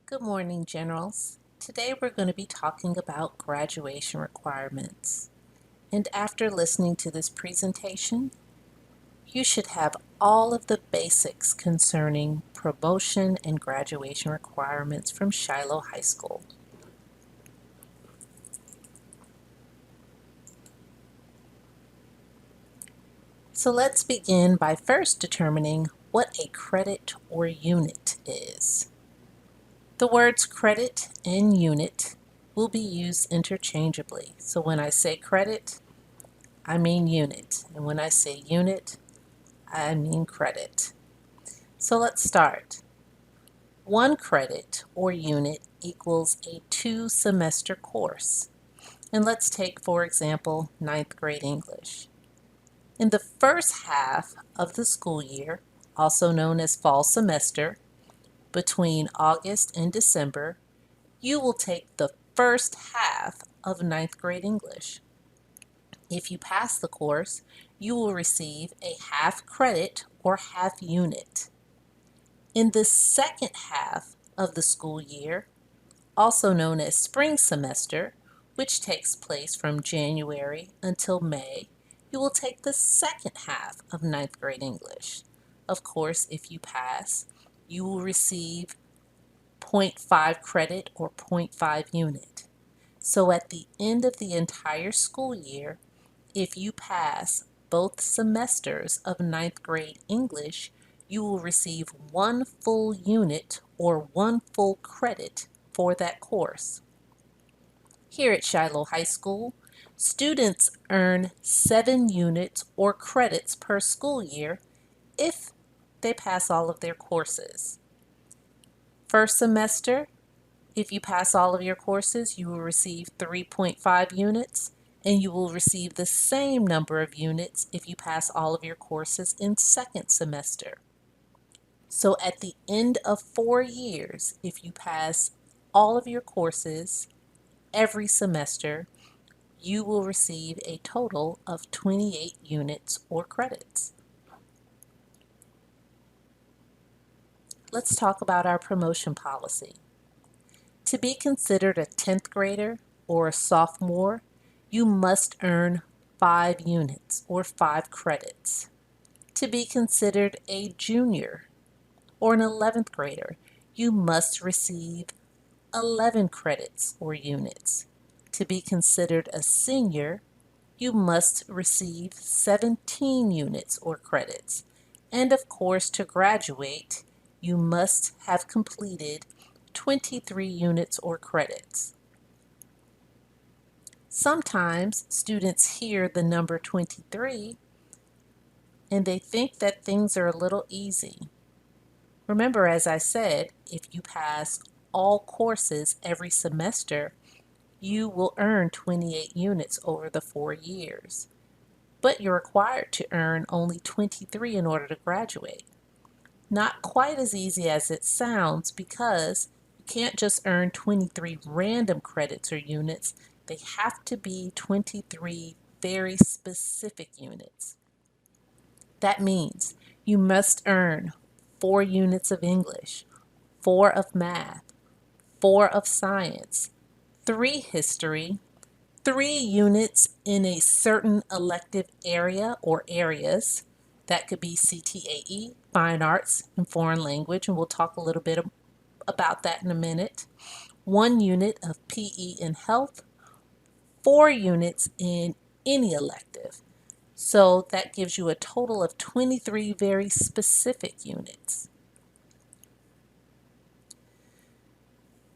Good morning, Generals. Today we're going to be talking about graduation requirements. And after listening to this presentation, you should have all of the basics concerning promotion and graduation requirements from Shiloh High School. So let's begin by first determining what a credit or unit is. The words credit and unit will be used interchangeably. So when I say credit, I mean unit, and when I say unit, I mean credit. So let's start. One credit or unit equals a 2-semester course. And let's take, for example, 9th grade English. In the first half of the school year, also known as fall semester, between August and December, you will take the first half of 9th grade English. If you pass the course, you will receive a half credit or half unit. In the second half of the school year, also known as spring semester, which takes place from January until May, you will take the second half of 9th grade English. Of course, if you pass, you will receive 0.5 credit or 0.5 unit. So at the end of the entire school year, if you pass both semesters of 9th grade English, you will receive 1 full unit or 1 full credit for that course. Here at Shiloh High School, students earn 7 units or credits per school year if they pass all of their courses. First semester, if you pass all of your courses, you will receive 3.5 units, and you will receive the same number of units if you pass all of your courses in second semester. So at the end of 4 years, if you pass all of your courses every semester, you will receive a total of 28 units or credits. Let's talk about our promotion policy. To be considered a 10th grader or a sophomore, you must earn 5 units or 5 credits. To be considered a junior or an 11th grader, you must receive 11 credits or units. To be considered a senior, you must receive 17 units or credits. And of course, to graduate, you must have completed 23 units or credits. Sometimes students hear the number 23 and they think that things are a little easy. Remember, as I said, if you pass all courses every semester, you will earn 28 units over the 4 years. But you're required to earn only 23 in order to graduate. Not quite as easy as it sounds because you can't just earn 23 random credits or units. They have to be 23 very specific units. That means you must earn 4 units of English, 4 of math, 4 of science, 3 history, 3 units in a certain elective area or areas. That could be CTAE, Fine Arts, and Foreign Language, and we'll talk a little bit about that in a minute. 1 unit of PE and Health, 4 units in any elective. So that gives you a total of 23 very specific units.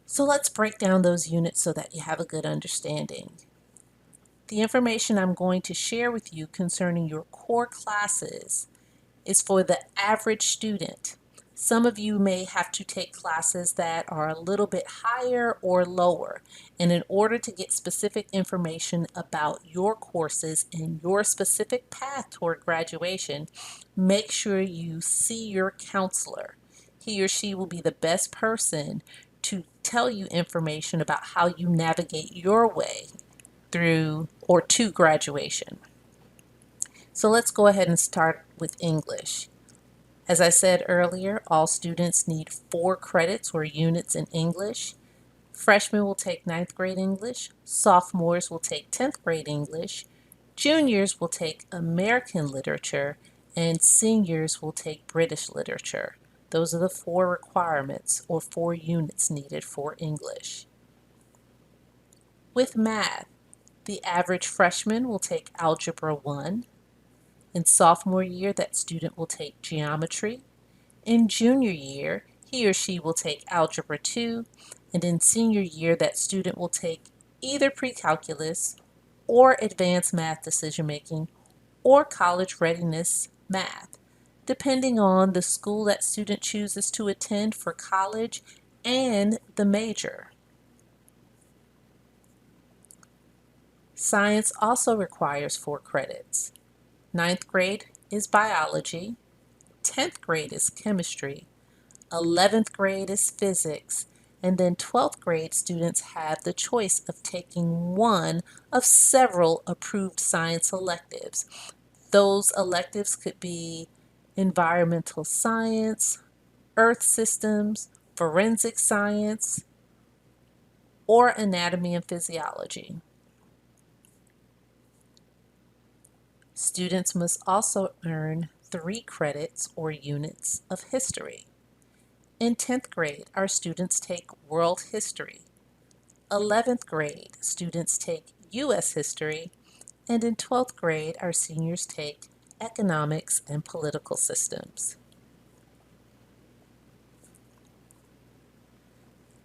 So let's break down those units so that you have a good understanding. The information I'm going to share with you concerning your core classes is for the average student. Some of you may have to take classes that are a little bit higher or lower. And in order to get specific information about your courses and your specific path toward graduation, make sure you see your counselor. He or she will be the best person to tell you information about how you navigate your way through or to graduation. So let's go ahead and start with English. As I said earlier, all students need 4 credits or units in English. Freshmen will take ninth grade English, sophomores will take 10th grade English, juniors will take American literature, and seniors will take British literature. Those are the 4 requirements or 4 units needed for English. With math, the average freshman will take Algebra 1. In sophomore year, that student will take geometry. In junior year, he or she will take Algebra 2, and in senior year, that student will take either pre-calculus or advanced math decision making or college readiness math, depending on the school that student chooses to attend for college and the major. Science also requires 4 credits. Ninth grade is biology, 10th grade is chemistry, 11th grade is physics, and then 12th grade students have the choice of taking one of several approved science electives. Those electives could be environmental science, earth systems, forensic science, or anatomy and physiology. Students must also earn 3 credits or units of history. In 10th grade, our students take world history. 11th grade, students take U.S. history. And in 12th grade, our seniors take economics and political systems.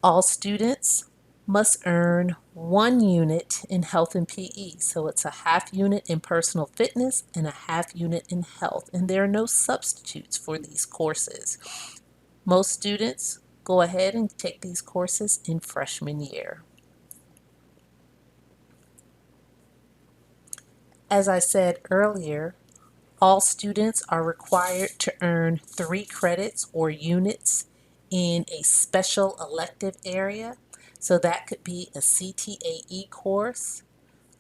All students must earn 1 unit in health and PE. So it's a half unit in personal fitness and a half unit in health. And there are no substitutes for these courses. Most students go ahead and take these courses in freshman year. As I said earlier, all students are required to earn 3 credits or units in a special elective area. So that could be a CTAE course,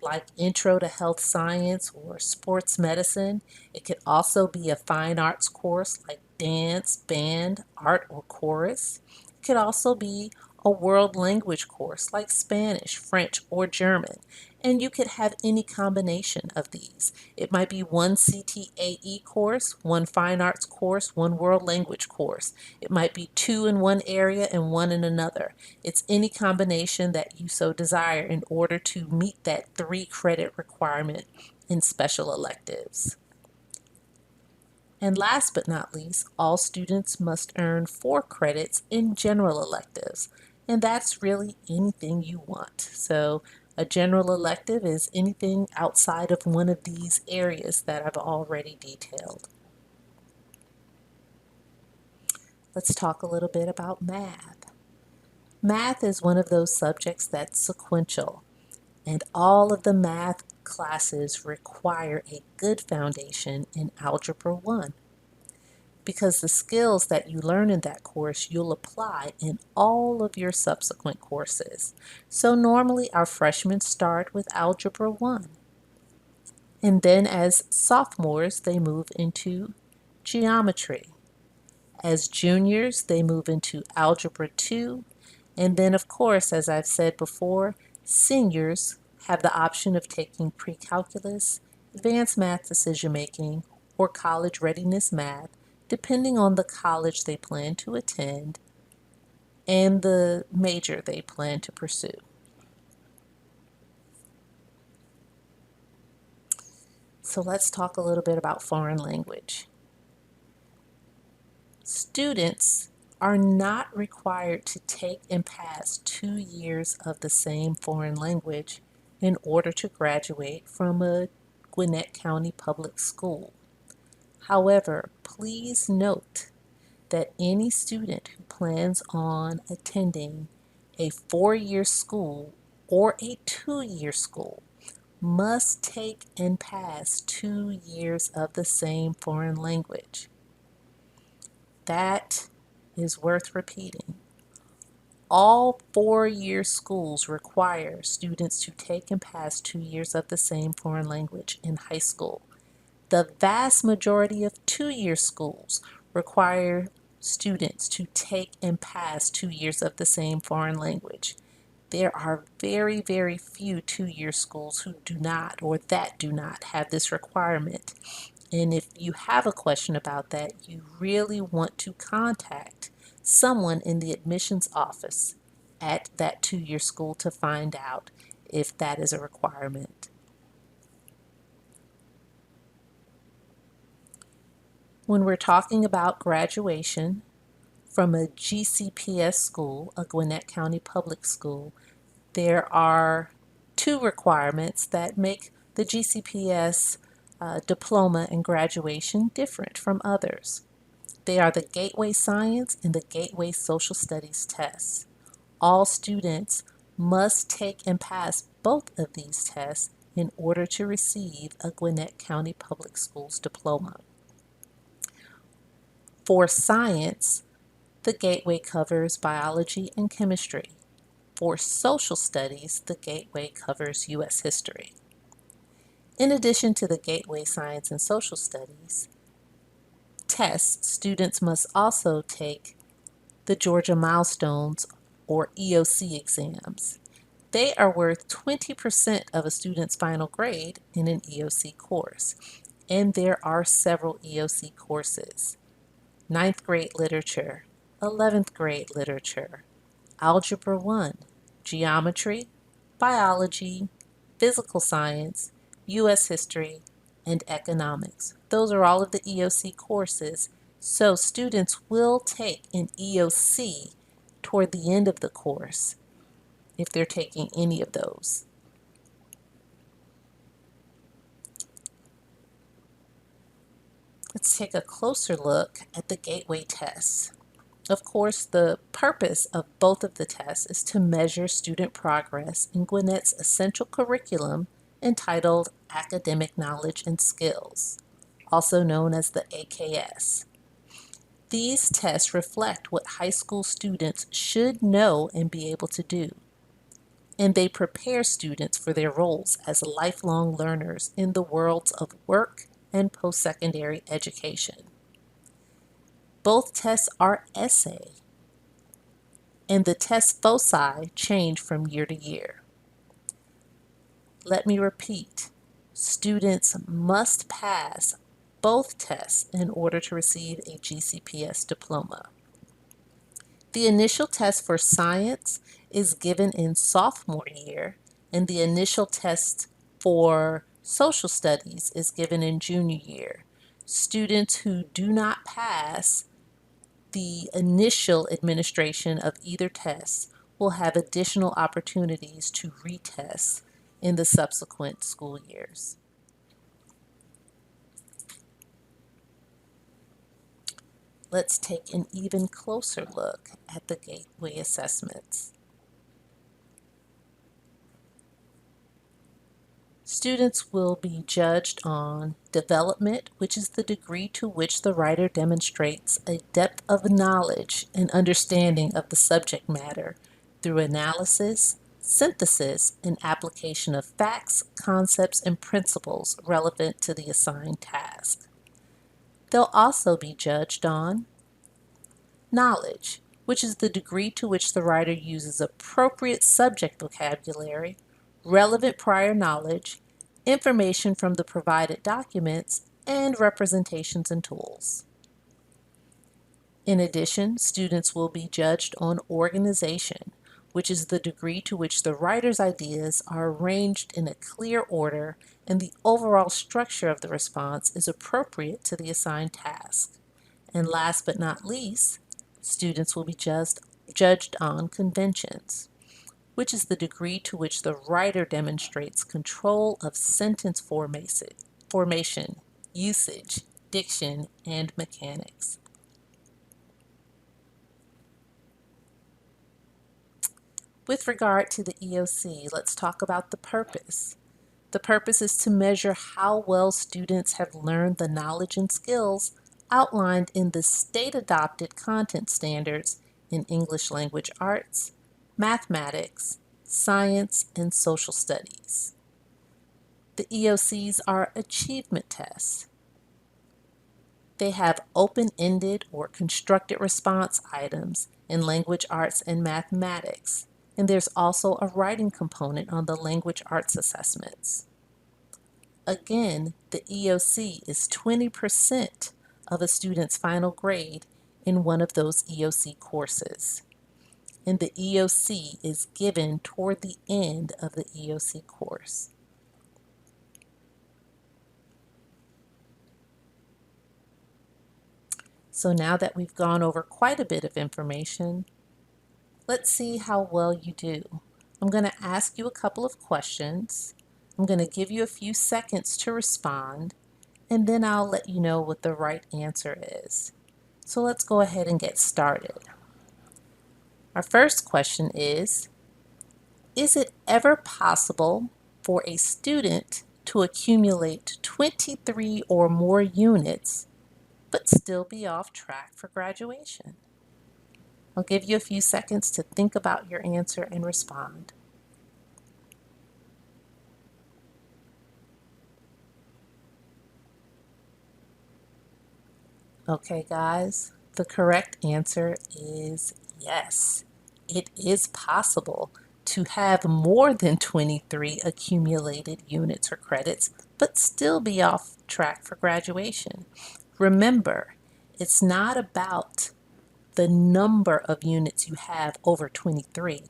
like Intro to Health Science or Sports Medicine. It could also be a fine arts course like dance, band, art, or chorus. It could also be a world language course like Spanish, French, or German. And you could have any combination of these. It might be one CTAE course, one fine arts course, one world language course. It might be 2 in one area and 1 in another. It's any combination that you so desire in order to meet that 3 credit requirement in special electives. And last but not least, all students must earn 4 credits in general electives. And that's really anything you want. So a general elective is anything outside of one of these areas that I've already detailed. Let's talk a little bit about math. Math is one of those subjects that's sequential, and all of the math classes require a good foundation in Algebra 1. Because the skills that you learn in that course you'll apply in all of your subsequent courses. So normally our freshmen start with Algebra 1. And then as sophomores they move into geometry. As juniors they move into Algebra 2. And then of course, as I've said before, seniors have the option of taking pre-calculus, advanced math decision making, or college readiness math, depending on the college they plan to attend and the major they plan to pursue. So let's talk a little bit about foreign language. Students are not required to take and pass 2 years of the same foreign language in order to graduate from a Gwinnett County public school. However, please note that any student who plans on attending a 4-year school or a 2-year school must take and pass 2 years of the same foreign language. That is worth repeating. All 4-year schools require students to take and pass 2 years of the same foreign language in high school. The vast majority of 2-year schools require students to take and pass 2 years of the same foreign language. There are very, very few 2-year schools who do not or that do not have this requirement. And if you have a question about that, you really want to contact someone in the admissions office at that 2-year school to find out if that is a requirement. When we're talking about graduation from a GCPS school, a Gwinnett County Public School, there are two requirements that make the GCPS diploma and graduation different from others. They are the Gateway Science and the Gateway Social Studies tests. All students must take and pass both of these tests in order to receive a Gwinnett County Public Schools diploma. For science, the Gateway covers biology and chemistry. For social studies, the Gateway covers U.S. history. In addition to the Gateway Science and Social Studies tests, students must also take the Georgia Milestones or EOC exams. They are worth 20% of a student's final grade in an EOC course, and there are several EOC courses: 9th grade literature, 11th grade literature, Algebra 1, geometry, biology, physical science, U.S. history, and economics. Those are all of the EOC courses, so students will take an EOC toward the end of the course if they're taking any of those. Let's take a closer look at the Gateway tests. Of course, the purpose of both of the tests is to measure student progress in Gwinnett's essential curriculum entitled Academic Knowledge and Skills, also known as the AKS. These tests reflect what high school students should know and be able to do, and they prepare students for their roles as lifelong learners in the worlds of work and post-secondary education. Both tests are essay, and the test foci change from year to year. Let me repeat, students must pass both tests in order to receive a GCPS diploma. The initial test for science is given in sophomore year, and the initial test for social studies is given in junior year. Students who do not pass the initial administration of either test will have additional opportunities to retest in the subsequent school years. Let's take an even closer look at the Gateway assessments. Students will be judged on development, which is the degree to which the writer demonstrates a depth of knowledge and understanding of the subject matter through analysis, synthesis, and application of facts, concepts, and principles relevant to the assigned task. They'll also be judged on knowledge, which is the degree to which the writer uses appropriate subject vocabulary, relevant prior knowledge, information from the provided documents, and representations and tools. In addition, students will be judged on organization, which is the degree to which the writer's ideas are arranged in a clear order and the overall structure of the response is appropriate to the assigned task. And last but not least, students will be judged on conventions, which is the degree to which the writer demonstrates control of sentence formation, usage, diction, and mechanics. With regard to the EOC, let's talk about the purpose. The purpose is to measure how well students have learned the knowledge and skills outlined in the state-adopted content standards in English language arts, mathematics, science, and social studies. The EOCs are achievement tests. They have open-ended or constructed response items in language arts and mathematics, and there's also a writing component on the language arts assessments. Again, the EOC is 20% of a student's final grade in one of those EOC courses. And the EOC is given toward the end of the EOC course. So now that we've gone over quite a bit of information, let's see how well you do. I'm going to ask you a couple of questions. I'm going to give you a few seconds to respond, and then I'll let you know what the right answer is. So let's go ahead and get started. Our first question is it ever possible for a student to accumulate 23 or more units but still be off track for graduation? I'll give you a few seconds to think about your answer and respond. Okay, guys, the correct answer is yes. It is possible to have more than 23 accumulated units or credits, but still be off track for graduation. Remember, it's not about the number of units you have over 23.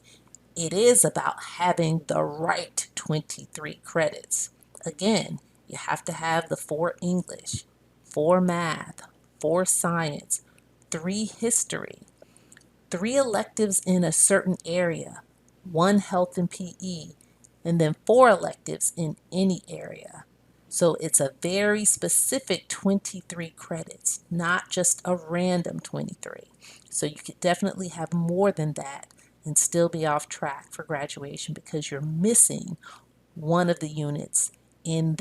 It is about having the right 23 credits. Again, you have to have the 4 English, 4 math, 4 science, 3 history, 3 electives in a certain area, 1 health and PE, and then 4 electives in any area. So it's a very specific 23 credits, not just a random 23. So you could definitely have more than that and still be off track for graduation because you're missing one of the units in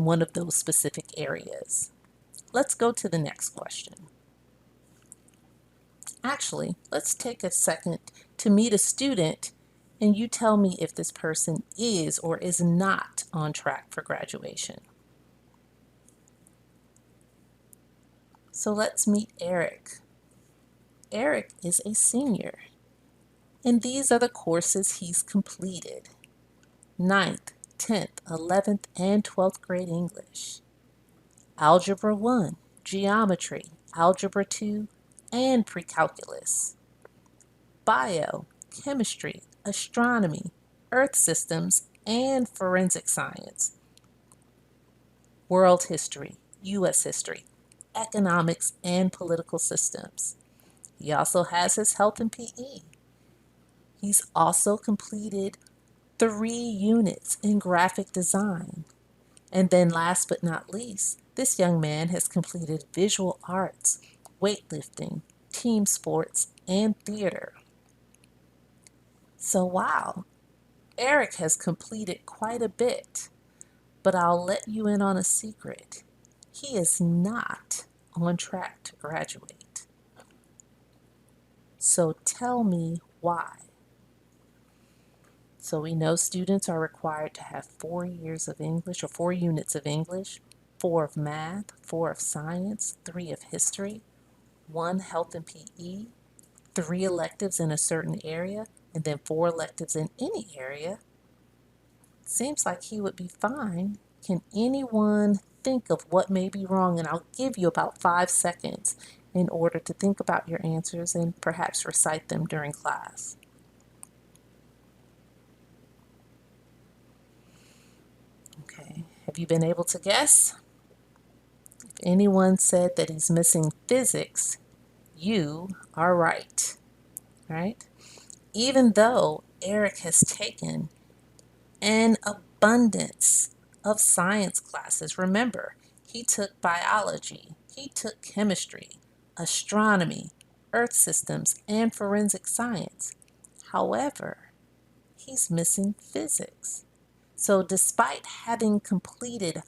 one of those specific areas. Let's go to the next question. Actually, let's take a second to meet a student and you tell me if this person is or is not on track for graduation. So let's meet Eric. Eric is a senior, and these are the courses he's completed: 9th, 10th, 11th, and 12th grade English, Algebra 1, Geometry, Algebra 2, and Pre-Calculus, Bio, Chemistry, Astronomy, Earth Systems, and Forensic Science, World History, U.S. History, Economics, and Political Systems. He also has his Health and PE. He's also completed 3 units in graphic design. And then last but not least, this young man has completed visual arts, weightlifting, team sports, and theater. So wow, Eric has completed quite a bit, but I'll let you in on a secret. He is not on track to graduate. So tell me why. So we know students are required to have 4 years of English or 4 units of English, 4 of math, 4 of science, 3 of history, 1 health and PE, 3 electives in a certain area, and then 4 electives in any area. Seems like he would be fine. Can anyone think of what may be wrong? And I'll give you about 5 seconds in order to think about your answers and perhaps recite them during class. Okay, have you been able to guess? If anyone said that he's missing physics, you are right, right? Even though Eric has taken an abundance of science classes. Remember, he took biology, he took chemistry, astronomy, earth systems, and forensic science. However, he's missing physics. So despite having completed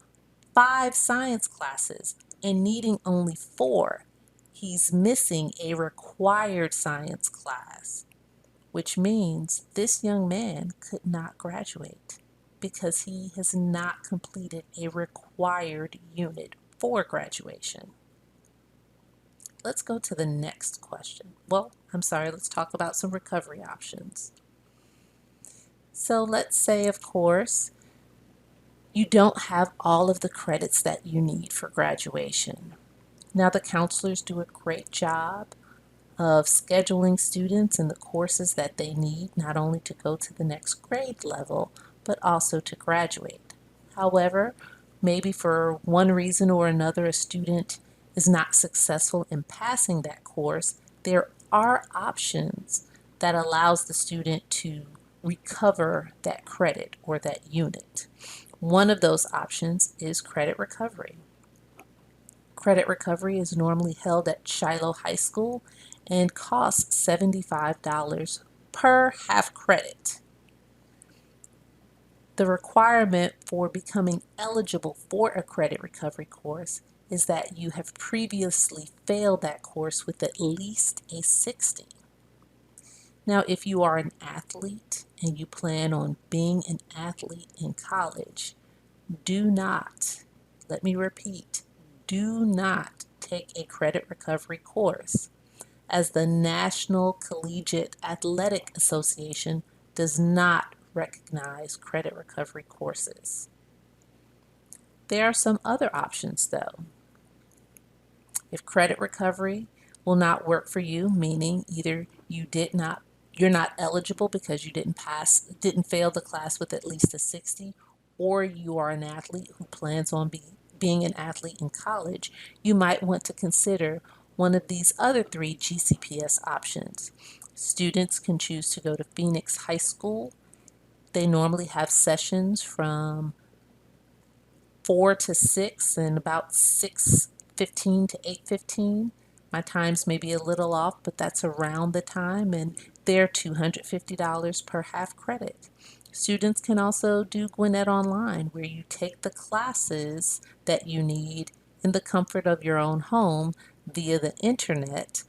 5 science classes and needing only 4, he's missing a required science class, which means this young man could not graduate because he has not completed a required unit for graduation. let's go to the next question. Well, I'm sorry, let's talk about some recovery options. So let's say, of course, you don't have all of the credits that you need for graduation. Now, the counselors do a great job of scheduling students in the courses that they need, not only to go to the next grade level, but also to graduate. However, maybe for one reason or another, a student is not successful in passing that course. There are options that allows the student to recover that credit or that unit. One of those options is credit recovery. Credit recovery is normally held at Shiloh High School and costs $75 per half credit. The requirement for becoming eligible for a credit recovery course is that you have previously failed that course with at least a 60. Now, if you are an athlete and you plan on being an athlete in college, do not, let me repeat, do not take a credit recovery course, as the National Collegiate Athletic Association does not recognize credit recovery courses. There are some other options though. If credit recovery will not work for you, meaning either you're not eligible because you didn't fail the class with at least a 60, or you are an athlete who plans on being an athlete in college, you might want to consider one of these other three GCPS options. Students can choose to go to Phoenix High School. They normally have sessions from 4 to 6 and about 6:15 to 8:15. My times may be a little off, but that's around the time, and they're $250 per half credit. Students can also do Gwinnett Online, where you take the classes that you need in the comfort of your own home via the internet.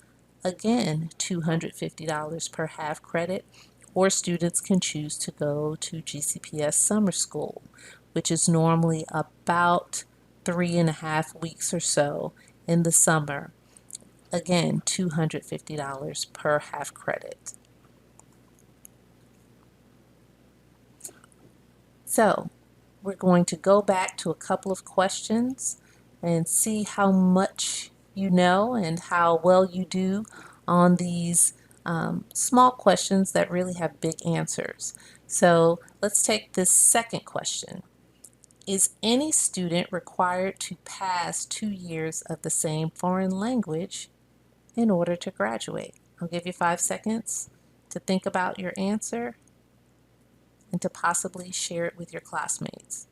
Again, $250 per half credit, or students can choose to go to GCPS Summer School, which is normally about 3.5 weeks or so in the summer. Again, $250 per half credit. So we're going to go back to a couple of questions and see how much you know and how well you do on these small questions that really have big answers. So let's take this second question. Is any student required to pass 2 years of the same foreign language in order to graduate? I'll give you 5 seconds to think about your answer and to possibly share it with your classmates.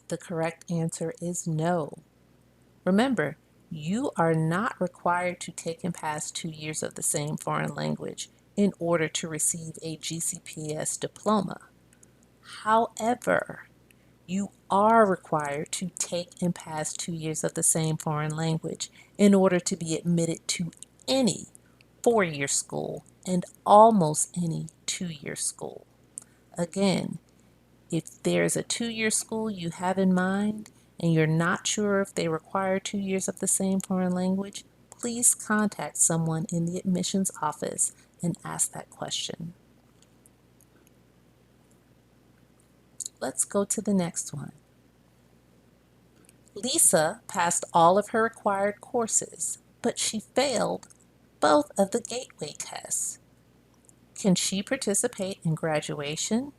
The correct answer is no. Remember, you are not required to take and pass 2 years of the same foreign language in order to receive a GCPS diploma. However, you are required to take and pass 2 years of the same foreign language in order to be admitted to any 4-year school and almost any 2-year school. Again, if there's a 2-year school you have in mind and you're not sure if they require 2 years of the same foreign language, please contact someone in the admissions office and ask that question. Let's go to the next one. Lisa passed all of her required courses, but she failed both of the gateway tests. Can she participate in graduation?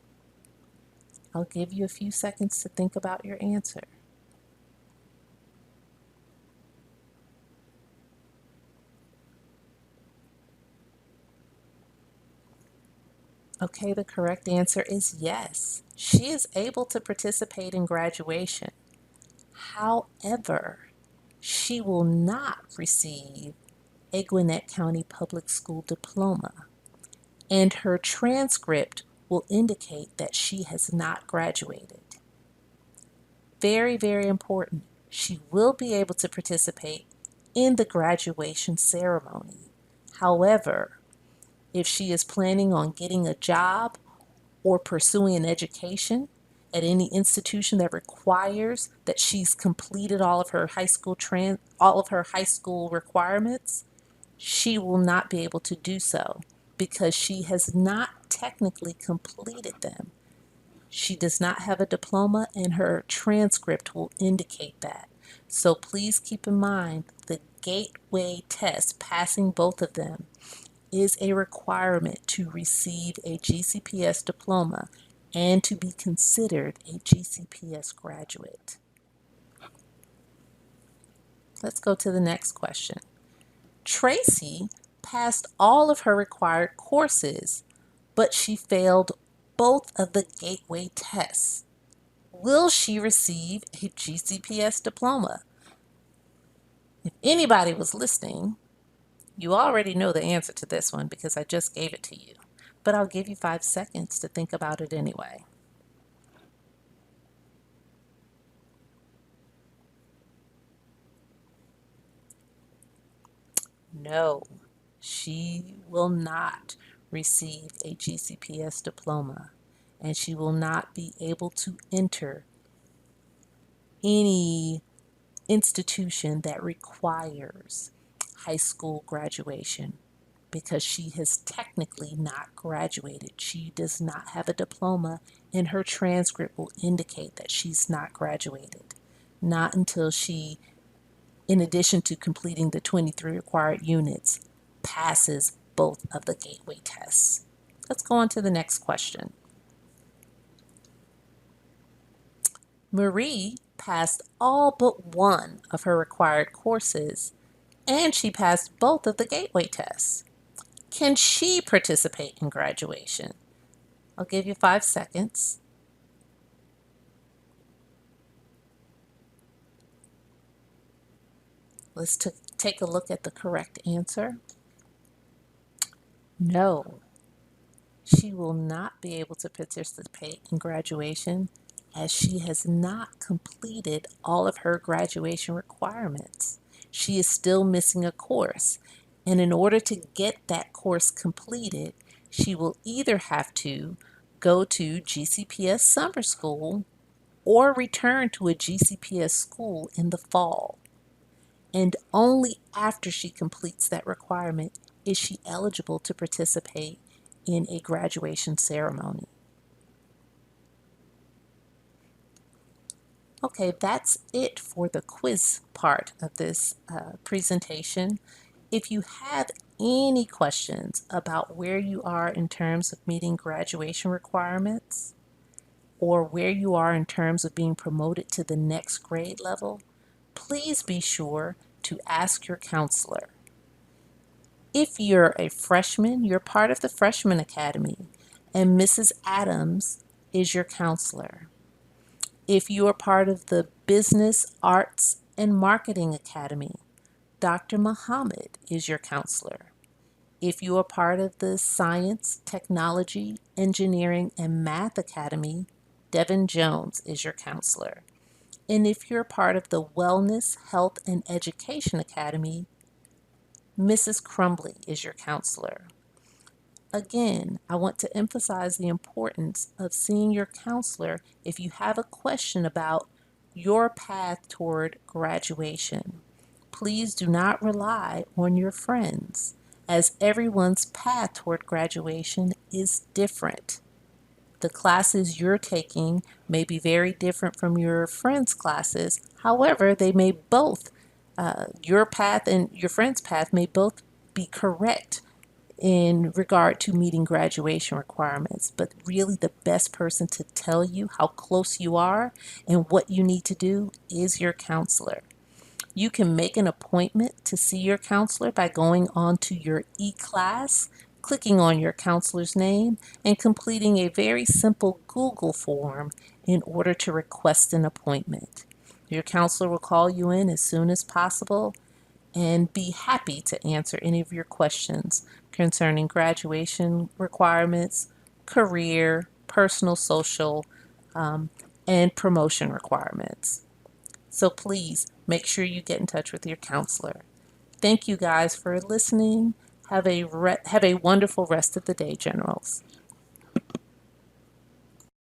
I'll give you a few seconds to think about your answer. Okay, the correct answer is yes. She is able to participate in graduation. However, she will not receive a Gwinnett County Public School diploma, and her transcript will indicate that she has not graduated. Very, very important. She will be able to participate in the graduation ceremony. However, if she is planning on getting a job or pursuing an education at any institution that requires that she's completed all of her high school requirements, she will not be able to do so because she has not technically completed them. She does not have a diploma, and her transcript will indicate that. So please keep in mind the gateway test, passing both of them, is a requirement to receive a GCPS diploma and to be considered a GCPS graduate. Let's go to the next question. Tracy passed all of her required courses, but she failed both of the gateway tests. Will she receive a GCPS diploma? If anybody was listening, you already know the answer to this one because I just gave it to you. But I'll give you 5 seconds to think about it anyway. No, she will not receive a GCPS diploma, and she will not be able to enter any institution that requires high school graduation because she has technically not graduated. She does not have a diploma, and her transcript will indicate that she's not graduated. Not until she, in addition to completing the 23 required units, passes both of the gateway tests. Let's go on to the next question. Marie passed all but one of her required courses, and she passed both of the gateway tests. Can she participate in graduation? I'll give you 5 seconds. Let's take a look at the correct answer. No, she will not be able to participate in graduation as she has not completed all of her graduation requirements. She is still missing a course, and in order to get that course completed, she will either have to go to GCPS summer school or return to a GCPS school in the fall. And only after she completes that requirement is she eligible to participate in a graduation ceremony. Okay, that's it for the quiz part of this presentation. If you have any questions about where you are in terms of meeting graduation requirements or where you are in terms of being promoted to the next grade level, please be sure to ask your counselor. If you're a freshman, you're part of the Freshman Academy, and Mrs. Adams is your counselor. If you are part of the Business, Arts, and Marketing Academy, Dr. Muhammad is your counselor. If you are part of the Science, Technology, Engineering, and Math Academy, Devin Jones is your counselor. And if you're part of the Wellness, Health, and Education Academy, Mrs. Crumbly is your counselor. Again, I want to emphasize the importance of seeing your counselor if you have a question about your path toward graduation. Please do not rely on your friends, as everyone's path toward graduation is different. The classes you're taking may be very different from your friends' classes. However, they may both, your path and your friend's path may both be correct in regard to meeting graduation requirements, but really the best person to tell you how close you are and what you need to do is your counselor. You can make an appointment to see your counselor by going on to your e-class, clicking on your counselor's name, and completing a very simple Google form in order to request an appointment. Your counselor will call you in as soon as possible and be happy to answer any of your questions concerning graduation requirements, career, personal, social, and promotion requirements. So please make sure you get in touch with your counselor. Thank you guys for listening. Have a wonderful rest of the day, Generals.